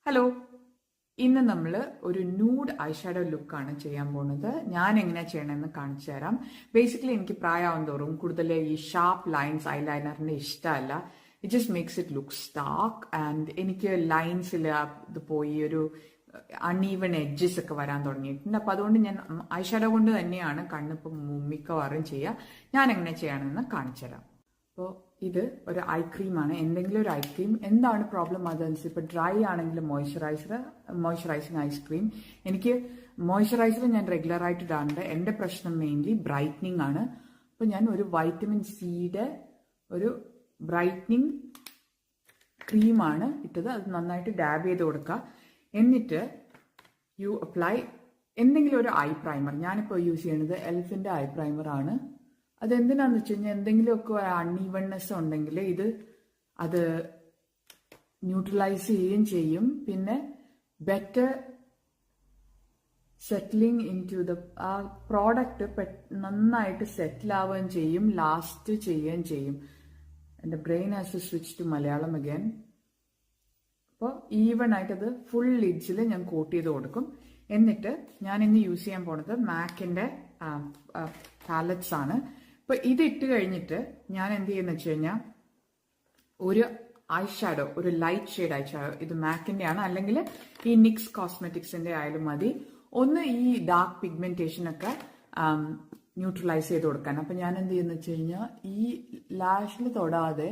Hello, ഇന്ന് നമ്മൾ ഒരു ന്യൂഡ് ഐഷാഡോ ലുക്കാണ് ചെയ്യാൻ പോകുന്നത്. ഞാൻ എങ്ങനെയാണ് ചെയ്യണമെന്ന് കാണിച്ചു തരാം. ബേസിക്കലി എനിക്ക് പ്രായമാവും തോറും കൂടുതൽ ഈ ഷാർപ്പ് ലൈൻസ് ഐലൈനറിന് ഇഷ്ടമല്ല. It just makes it look stark. And എനിക്ക് ലൈൻസിൽ ഇത് പോയി ഒരു അൺഈവൺ എഡ്ജസ് ഒക്കെ വരാൻ തുടങ്ങിയിട്ടുണ്ട്. അപ്പൊ അതുകൊണ്ട് ഞാൻ ഐഷാഡോ കൊണ്ട് തന്നെയാണ് കണ്ണിപ്പം മിക്കവാറും ചെയ്യുക. ഞാൻ എങ്ങനെ ചെയ്യണമെന്ന് കാണിച്ചു തരാം. അപ്പോൾ ഇത് ഒരു ഐ ക്രീമാണ്. എന്തെങ്കിലും ഒരു ഐ ക്രീം. എന്താണ് പ്രോബ്ലം അതനുസരിച്ച് ഇപ്പോൾ ഡ്രൈ ആണെങ്കിൽ മോയ്സ്ചറൈസിങ് ഐസ്ക്രീം. എനിക്ക് മോയ്സ്ചറൈസർ ഞാൻ റെഗുലർ ആയിട്ട് ഇടാറുണ്ട്. എൻ്റെ പ്രശ്നം മെയിൻലി ബ്രൈറ്റനിങ് ആണ്. അപ്പോൾ ഞാൻ ഒരു വൈറ്റമിൻ സിയുടെ ഒരു ബ്രൈറ്റനിങ് ക്രീമാണ് ഇട്ടത്. അത് നന്നായിട്ട് ഡാബ് ചെയ്ത് കൊടുക്കുക. എന്നിട്ട് യു അപ്ലൈ എന്തെങ്കിലും ഒരു ഐ പ്രൈമർ. ഞാനിപ്പോൾ യൂസ് ചെയ്യുന്നത് എൽഫിൻ്റെ ഐ പ്രൈമർ ആണ്. അതെന്തിനാന്ന് വെച്ച് കഴിഞ്ഞാൽ എന്തെങ്കിലുമൊക്കെ അൺഈവൺനെസ് ഉണ്ടെങ്കിൽ അത് ന്യൂട്രലൈസ് ചെയ്യുകയും ചെയ്യും. പിന്നെ better settling in to the ആ പ്രോഡക്റ്റ് നന്നായിട്ട് സെറ്റിൽ ആവുകയും ചെയ്യും, ലാസ്റ്റ് ചെയ്യുകയും ചെയ്യും. എൻ്റെ brain has to switch to Malayalam again. അപ്പോൾ ഈവൺ ആയിട്ട് അത് ഫുൾ ലിഡ്സിൽ ഞാൻ കോട്ട് ചെയ്ത് കൊടുക്കും. എന്നിട്ട് ഞാൻ ഇന്ന് യൂസ് ചെയ്യാൻ പോണത് മാക്കിൻ്റെ പാലറ്റ്സ് ആണ്. അപ്പൊ ഇത് ഇട്ട് കഴിഞ്ഞിട്ട് ഞാൻ എന്ത് ചെയ്യുന്ന വെച്ച് കഴിഞ്ഞാൽ ഒരു ഐ ഷാഡോ, ഒരു ലൈറ്റ് ഷെയ്ഡ് ഐ ഷാഡോ, ഇത് മാക്കിന്റെ ആണ്, അല്ലെങ്കിൽ ഈ നിക്സ് കോസ്മെറ്റിക്സിന്റെ ആയാലും മതി. ഒന്ന് ഈ ഡാർക്ക് പിഗ്മെന്റേഷൻ ഒക്കെ ന്യൂട്രലൈസ് ചെയ്ത് കൊടുക്കാൻ. അപ്പൊ ഞാൻ എന്ത് ചെയ്യുന്ന വെച്ച് കഴിഞ്ഞാൽ ഈ ലാഷിൽ തൊടാതെ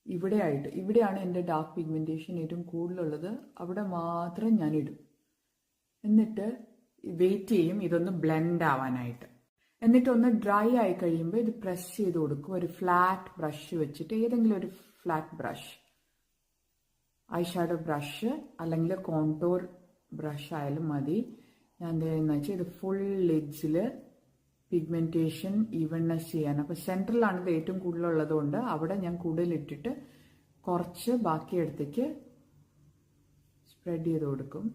ഇവിടെയാണ് എൻ്റെ ഡാർക്ക് പിഗ്മെന്റേഷൻ ഏറ്റവും കൂടുതലുള്ളത്. അവിടെ മാത്രം ഞാൻ ഇടും. എന്നിട്ട് വെയിറ്റ് ചെയ്യും ഇതൊന്ന് ബ്ലെൻഡ് ആവാനായിട്ട്. എന്നിട്ട് ഒന്ന് ഡ്രൈ ആയി കഴിയുമ്പോൾ ഇത് പ്രസ് ചെയ്ത് കൊടുക്കും. ഒരു ഫ്ലാറ്റ് ബ്രഷ് വെച്ചിട്ട്, ഏതെങ്കിലും ഒരു flat brush, I shadow brush അല്ലെങ്കിൽ കോണ്ടോർ ബ്രഷ് ആയാലും മതി. ഞാൻ എന്ത് ചെയ്യുന്ന വെച്ചാൽ ഇത് ഫുൾ ലിഡ്സിൽ പിഗ്മെന്റേഷൻ ഈവൺനെസ് ചെയ്യാൻ. അപ്പോൾ സെൻട്രലാണ് ഇത് ഏറ്റവും കൂടുതലുള്ളത് കൊണ്ട് അവിടെ ഞാൻ കൂടുതലിട്ടിട്ട് കുറച്ച് ബാക്കിയെടുത്തേക്ക് സ്പ്രെഡ് ചെയ്ത് കൊടുക്കും.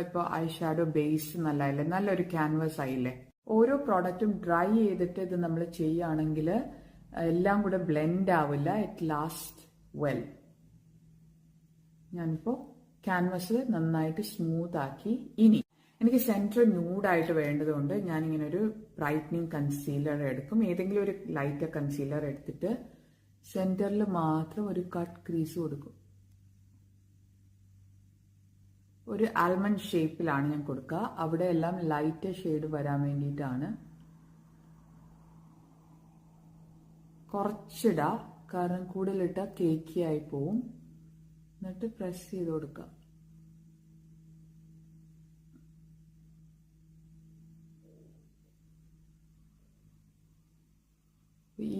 ഇപ്പോൾ ഐ ഷാഡോ ബേസ് നല്ലതല്ലേ, നല്ലൊരു ക്യാൻവാസ് ആയില്ലേ. ഓരോ പ്രോഡക്റ്റും ഡ്രൈ ചെയ്തിട്ട് ഇത് നമ്മൾ ചെയ്യുകയാണെങ്കിൽ എല്ലാം കൂടെ ബ്ലെൻഡ് ആവില്ല. It last well. ഞാനിപ്പോൾ ക്യാൻവാസ് നന്നായിട്ട് സ്മൂത്ത് ആക്കി. ഇനി എനിക്ക് സെൻറ്റർ ന്യൂഡായിട്ട് വേണ്ടതുകൊണ്ട് ഞാനിങ്ങനെ ഒരു ബ്രൈറ്റനിങ് കൺസീലർ എടുക്കും. ഏതെങ്കിലും ഒരു ലൈറ്റ് കൺസീലർ എടുത്തിട്ട് സെൻറ്ററിൽ മാത്രം ഒരു കട്ട് ക്രീസ് കൊടുക്കും. ഒരു ആൽമണ്ട് ഷേപ്പിലാണ് ഞാൻ കൊടുക്കുക. അവിടെ എല്ലാം ലൈറ്റ് ഷെയ്ഡ് വരാൻ വേണ്ടിയിട്ടാണ്. കുറച്ചിടാ, കാരണം കൂടുതലിട്ട കേക്കി ആയി പോവും. എന്നിട്ട് പ്രസ് ചെയ്ത് കൊടുക്കുക.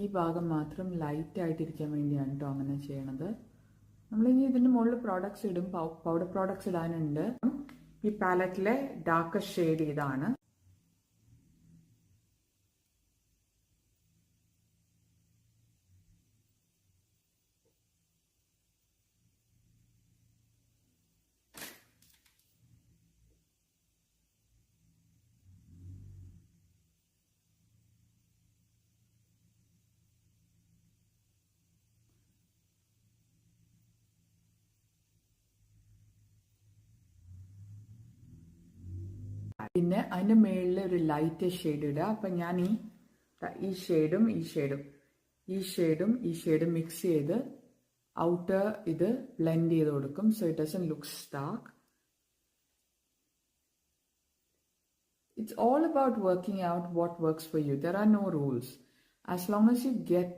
ഈ ഭാഗം മാത്രം ലൈറ്റ് ആയിട്ടിരിക്കാൻ വേണ്ടിയാണ് കേട്ടോ അങ്ങനെ ചെയ്യണത്. നമ്മളിനി ഇതിന്റെ മുകളിൽ പ്രോഡക്ട്സ് ഇടും. പൗഡർ പ്രോഡക്ട്സ് ഇടാനുണ്ട്. ഈ പാലറ്റിലെ ഡാർക്ക് ഷെയ്ഡ് ഇതാണ്. പിന്നെ അതിൻ്റെ മുകളിൽ ഒരു ലൈറ്റ് ഷെയ്ഡ് ഇടുക. അപ്പം ഞാൻ ഈ ഷെയ്ഡും മിക്സ് ചെയ്ത് ഔട്ടർ ഇത് ബ്ലെൻഡ് ചെയ്ത് കൊടുക്കും. So it doesn't look stark. It's all about working out what works for you. There are no rules. As long as you get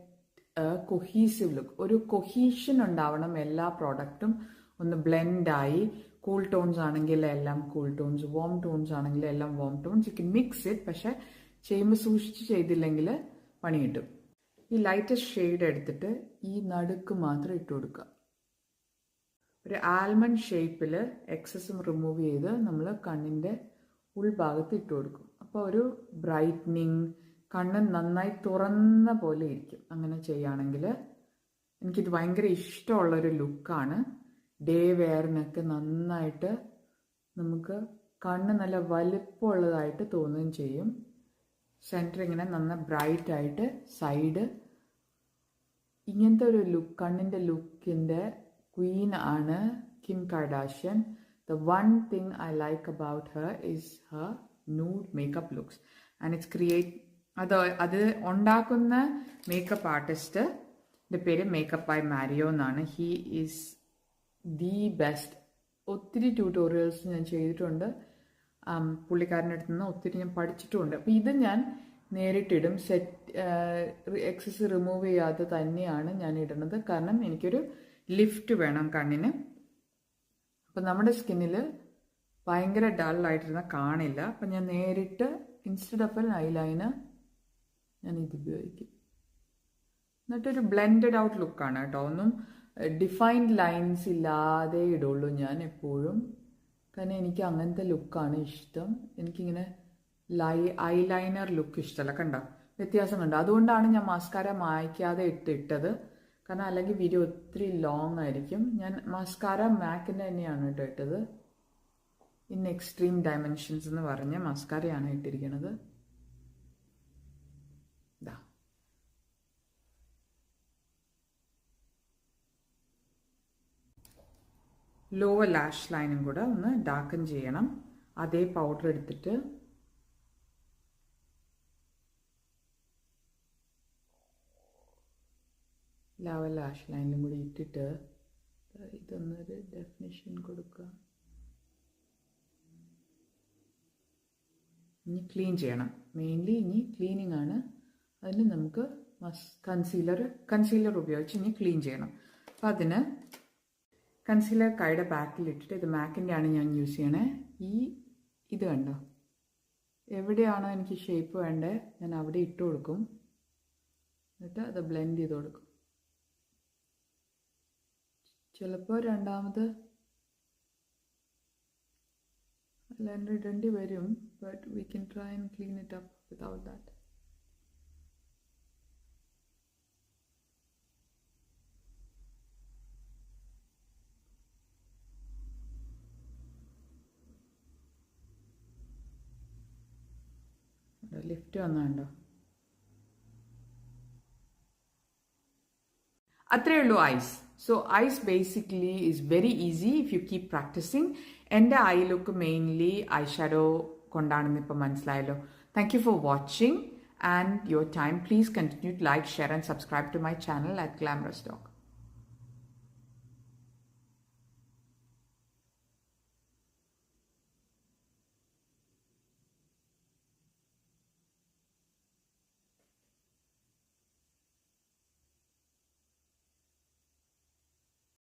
a cohesive look. ഒരു കൊഹീഷൻ ഉണ്ടാവണം. എല്ലാ പ്രോഡക്റ്റും ഒന്ന് ബ്ലെൻഡായി. കൂൾ ടോൺസ് ആണെങ്കിൽ എല്ലാം cool tones, warm tones ആണെങ്കിൽ എല്ലാം warm tones. You can mix it. പക്ഷെ ചെയ്യുമ്പോൾ സൂക്ഷിച്ച് ചെയ്തില്ലെങ്കിൽ പണി കിട്ടും. ഈ ലൈറ്റസ്റ്റ് ഷെയ്ഡ് എടുത്തിട്ട് ഈ നടുക്ക് മാത്രം ഇട്ട് കൊടുക്കുക. ഒരു ആൽമണ്ട് ഷേപ്പിൽ എക്സസും റിമൂവ് ചെയ്ത് നമ്മൾ കണ്ണിൻ്റെ ഉൾഭാഗത്ത് ഇട്ട് കൊടുക്കും. അപ്പോൾ ഒരു ബ്രൈറ്റനിങ്, കണ്ണ് നന്നായി തുറന്ന പോലെ ഇരിക്കും. അങ്ങനെ ചെയ്യുകയാണെങ്കിൽ എനിക്കിത് ഭയങ്കര ഇഷ്ടമുള്ളൊരു ലുക്കാണ്. ഡേ വെയറിനൊക്കെ നന്നായിട്ട് നമുക്ക് കണ്ണ് നല്ല വലിപ്പമുള്ളതായിട്ട് തോന്നുകയും ചെയ്യും. സെൻറ്റർ ഇങ്ങനെ നന്നായി ബ്രൈറ്റ് ആയിട്ട്, സൈഡ് ഇങ്ങനത്തെ ഒരു ലുക്ക്, കണ്ണിൻ്റെ ലുക്കിൻ്റെ ക്വീൻ ആണ് Kim Kardashian. The one thing I like about her is her nude makeup looks. And it's അത് ഉണ്ടാക്കുന്ന മേക്കപ്പ് ആർട്ടിസ്റ്റിൻ്റെ പേര് മേക്കപ്പ് ബൈ മാരിയോ എന്നാണ്. He is the best. ഒത്തിരി ട്യൂട്ടോറിയൽസ് ഞാൻ ചെയ്തിട്ടുണ്ട്. പുള്ളിക്കാരൻ്റെ അടുത്ത് നിന്ന് ഒത്തിരി ഞാൻ പഠിച്ചിട്ടുമുണ്ട്. അപ്പോൾ ഇത് ഞാൻ നേരിട്ടിടും. എക്സസ് റിമൂവ് ചെയ്യാതെ തന്നെയാണ് ഞാൻ ഇടുന്നത്. കാരണം എനിക്കൊരു ലിഫ്റ്റ് വേണം കണ്ണിന്. അപ്പം നമ്മുടെ സ്കിന്നിൽ ഭയങ്കര ഡള്ളായിട്ടിരുന്ന കാണില്ല. അപ്പം ഞാൻ നേരിട്ട് ഇൻസ്റ്റെഡ് ഓഫ് ഐലൈനർ ഞാൻ ഇത് ഉപയോഗിക്കും. എന്നിട്ടൊരു ബ്ലെൻഡഡ് ഔട്ട് ലുക്കാണ് കേട്ടോ. ഒന്നും ഡിഫൈൻഡ് ലൈൻസ് ഇല്ലാതെ ഇടുള്ളൂ ഞാൻ എപ്പോഴും. കാരണം എനിക്ക് അങ്ങനത്തെ ലുക്കാണ് ഇഷ്ടം. എനിക്കിങ്ങനെ ഐലൈനർ ലുക്ക് ഇഷ്ടമല്ല. കണ്ടോ വ്യത്യാസം കണ്ടോ? അതുകൊണ്ടാണ് ഞാൻ മസ്കാര മായ്ക്കാതെ ഇട്ടത്. കാരണം അല്ലെങ്കിൽ വീഡിയോ ഒത്തിരി ലോങ് ആയിരിക്കും. ഞാൻ മസ്കാര മാക്കിൻ്റെ തന്നെയാണ് കേട്ടോ ഇട്ടത്. ഇൻ എക്സ്ട്രീം ഡയമെൻഷൻസ് എന്ന് പറഞ്ഞ മസ്കാരയാണ് ഇട്ടിരിക്കുന്നത്. ഇതാ ലോവർ ലാഷ് ലൈനും കൂടെ ഒന്ന് ഡാർക്കൻ ചെയ്യണം. അതേ പൗഡർ എടുത്തിട്ട് ലോവർ ലാഷ് ലൈനിലും കൂടി ഇട്ടിട്ട് ഇതൊന്നൊരു ഡെഫിനിഷൻ കൊടുക്കുക. ഇനി ക്ലീൻ ചെയ്യണം. മെയിൻലി ഇനി ക്ലീനിങ് ആണ്. അതിന് നമുക്ക് കൺസീലർ ഉപയോഗിച്ച് ഇനി ക്ലീൻ ചെയ്യണം. അപ്പം അതിന് കൺസീലർ കൈയുടെ ബാക്കിൽ ഇട്ടിട്ട്, ഇത് മാക്കിൻ്റെ ആണ് ഞാൻ യൂസ് ചെയ്യണേ. ഇത് കണ്ടോ, എവിടെയാണോ എനിക്ക് ഷേപ്പ് വേണ്ടത് ഞാൻ അവിടെ ഇട്ട് കൊടുക്കും. എന്നിട്ട് അത് ബ്ലെൻഡ് ചെയ്ത് കൊടുക്കും. ചിലപ്പോൾ രണ്ടാമത് ഐലൈനർ ഇടേണ്ടി വരും. But we can try and clean it up without that. Lift വന്നുണ്ടോ? അത്രയേ ഉള്ളൂ eyes. So eyes basically is very easy if you keep practicing. എൻ്റെ eye look mainly eye shadow കൊണ്ടാണെന്ന് ഇപ്പം മനസ്സിലായല്ലോ. Thank you for watching and your time. Please continue to like, share and subscribe to my channel at Glamorous Dog.